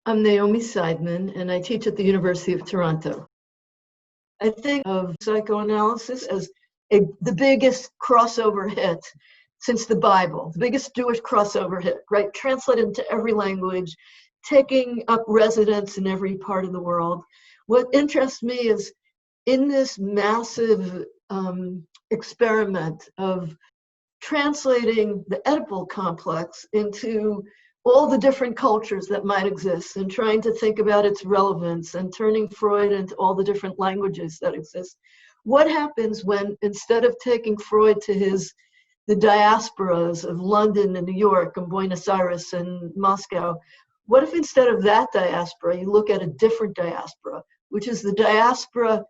I'm Naomi Seidman, and I teach at the University of Toronto. I think of psychoanalysis as the biggest crossover hit since the Bible, the biggest Jewish crossover hit, right? Translated into every language, taking up residence in every part of the world. What interests me is in this massive experiment of translating the Oedipal complex into all the different cultures that might exist and trying to think about its relevance and turning Freud into all the different languages that exist. What happens when, instead of taking Freud to the diasporas of London and New York and Buenos Aires and Moscow, what if instead of that diaspora, you look at a different diaspora, which is the diaspora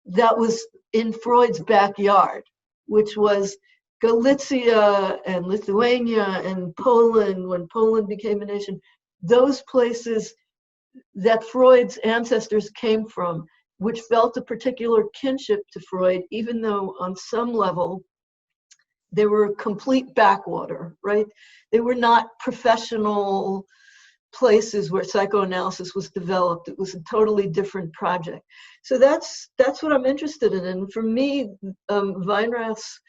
that was in Freud's backyard, which was Galicia and Lithuania and Poland, when Poland became a nation, those places that Freud's ancestors came from, which felt a particular kinship to Freud, even though on some level they were a complete backwater, right? They were not professional places where psychoanalysis was developed. It was a totally different project. So that's what I'm interested in. And for me, Weinreich's,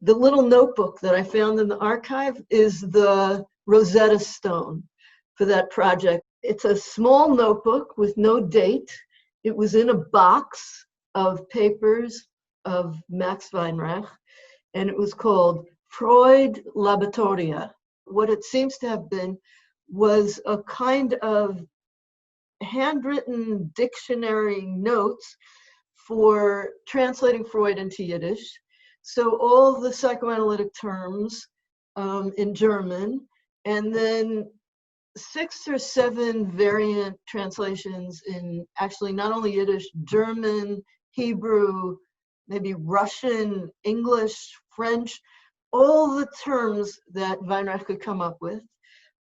the little notebook that I found in the archive is the Rosetta Stone for that project. It's a small notebook with no date. It was in a box of papers of Max Weinreich, and it was called Freud Laboratoria. What it seems to have been was a kind of handwritten dictionary notes for translating Freud into Yiddish. So all the psychoanalytic terms in German, and then 6 or 7 variant translations in actually not only Yiddish, German, Hebrew, maybe Russian, English, French, all the terms that Weinreich could come up with,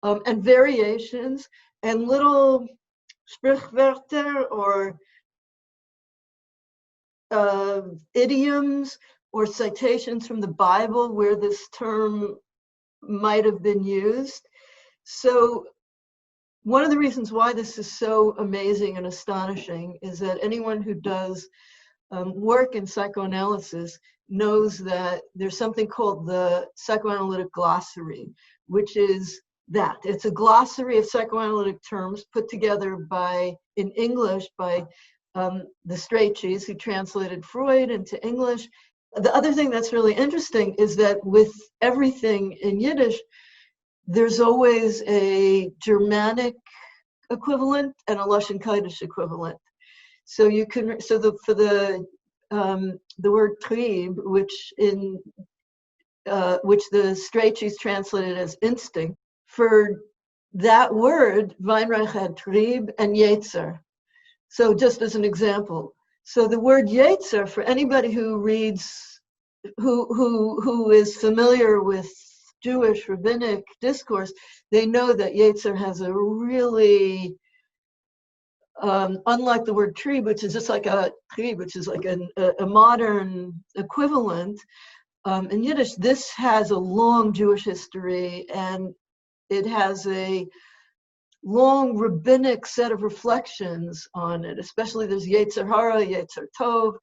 and variations, and little Sprichwörter or idioms or citations from the Bible where this term might have been used. So one of the reasons why this is so amazing and astonishing is that anyone who does work in psychoanalysis knows that there's something called the psychoanalytic glossary, which is that. It's a glossary of psychoanalytic terms put together in English by the Strachey's, who translated Freud into English. The other thing that's really interesting is that with everything in Yiddish, there's always a Germanic equivalent and a Lashon Kodesh equivalent. So you can, for the word trieb, which the Strachey's translated as instinct, for that word, Weinreich had trieb and yetzer. So just as an example. So the word yetzer, for anybody who reads, who is familiar with Jewish rabbinic discourse, they know that yetzer has a really, unlike the word trieb, which is just like a trieb, which is like a modern equivalent, in Yiddish, this has a long Jewish history, and it has a long rabbinic set of reflections on it, especially there's yetzer hara, yetzer tov,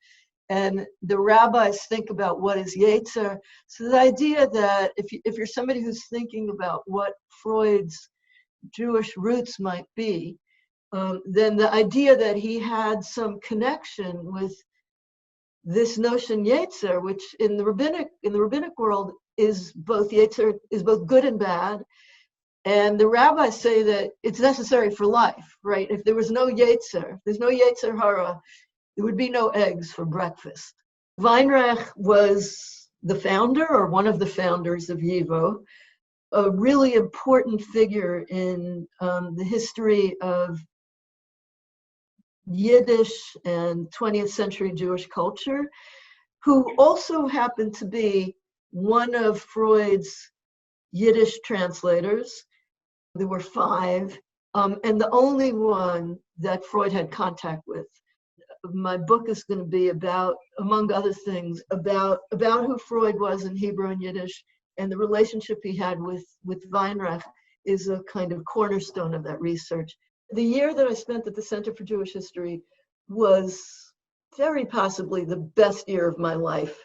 and the rabbis think about what is yetzer. So the idea that if you're somebody who's thinking about what Freud's Jewish roots might be, then the idea that he had some connection with this notion yetzer, which in the rabbinic world is both good and bad. And the rabbis say that it's necessary for life, right? If there was no yetzer, if there's no yetzer hara, there would be no eggs for breakfast. Weinreich was the founder, or one of the founders of YIVO, a really important figure in the history of Yiddish and 20th century Jewish culture, who also happened to be one of Freud's Yiddish translators. There were 5, and the only one that Freud had contact with. My book is going to be about, among other things, about who Freud was in Hebrew and Yiddish, and the relationship he had with Weinreich is a kind of cornerstone of that research. The year that I spent at the Center for Jewish History was very possibly the best year of my life.